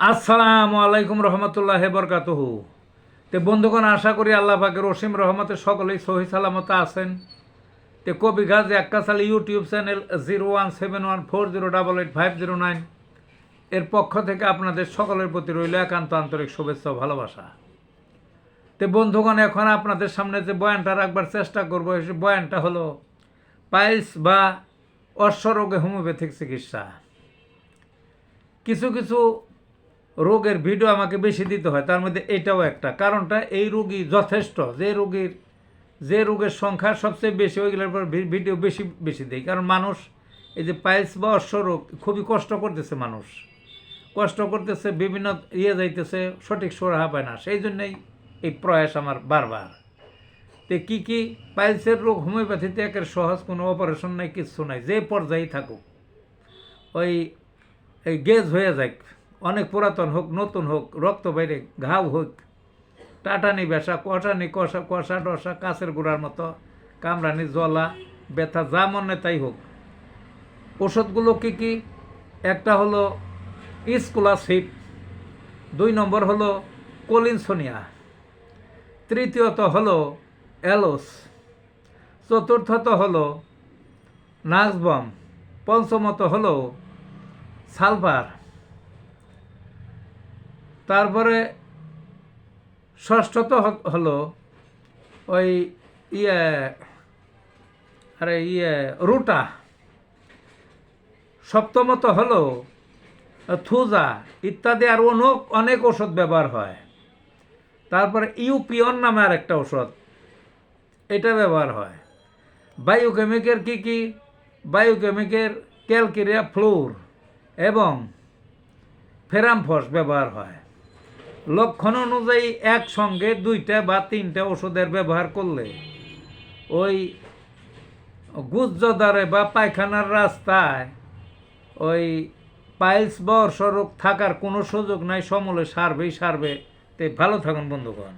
আসসালামু আলাইকুম রহমতুল্লাহ বরকাতুহু। তে বন্ধুগণ, আশা করি আল্লাহ পাকের অসীম রহমতে সকলেই সহি সালামতে আছেন। তে কবি গাজ এক্কাসাল ইউটিউব চ্যানেল 017140885009 এর পক্ষ থেকে আপনাদের সকলের প্রতি রইল একান্ত আন্তরিক শুভেচ্ছা ও ভালোবাসা। তে বন্ধুগণ, এখন আপনাদের সামনে যে বয়ানটা রাখবার চেষ্টা করবো, সেই বয়ানটা হলো পাইলস বা অশ্বরোগে হোমিওপ্যাথিক চিকিৎসা। কিছু কিছু রোগের ভিডিও আমাকে বেশি দিতে হয়, তার মধ্যে এটাও একটা। কারণটা, এই রোগী যথেষ্ট, যে রোগের সংখ্যা সবচেয়ে বেশি, ওইগুলোর পর ভিডিও বেশি বেশি দেয়। কারণ মানুষ এই যে পাইলস বা অশ্বরোগ খুবই কষ্ট করতেছে, মানুষ কষ্ট করতেছে, বিভিন্ন যাইতেছে, সঠিক সুরাহা পায় না। সেই জন্যই এই প্রয়াস আমার বারবার। তো কী পাইলসের রোগ হোমিওপ্যাথিতে একের সহজ, কোনো অপারেশন নাই, কিচ্ছু নাই। যে পর্যায়ে থাকুক, এই গেজ হয়ে যায়, অনেক পুরাতন হোক, নতুন হোক, রক্ত বাইরে, ঘাও হোক, টাটানি বেসা, কষানি কষা টসা, কাছের গোড়ার মতো কামড়ানি, জ্বলা, ব্যথা, যা মনে তাই হোক। ওষুধগুলো কী? একটা হলো স্কোলাসিপ, 2 নম্বর হলো কোলিনসোনিয়া, তৃতীয়ত হলো অ্যালোস, চতুর্থত হলো নাক্সবম, পঞ্চমত হলো সালফার, তারপরে ষষ্ঠত হলো ওই রুটা, সপ্তমত হলো থুজা ইত্যাদি। আর অনেক ওষুধ ব্যবহার হয়। তারপরে ইউপিওন নামে আর একটা ওষুধ, এটা ব্যবহার হয়। বায়োকেমিকের কী? বায়োকেমিকের ক্যালকেরিয়া ফ্লোর এবং ফেরামফস ব্যবহার হয়। লক্ষণ অনুযায়ী একসঙ্গে 2টা বা 3টা ওষুধের ব্যবহার করলে ওই গুজ্জদারে বা পায়খানার রাস্তায় ওই পাইলস বা অর্শরোগ থাকার কোনো সুযোগ নাই, সমূলে সারবে। তে ভালো থাকুন বন্ধুগণ।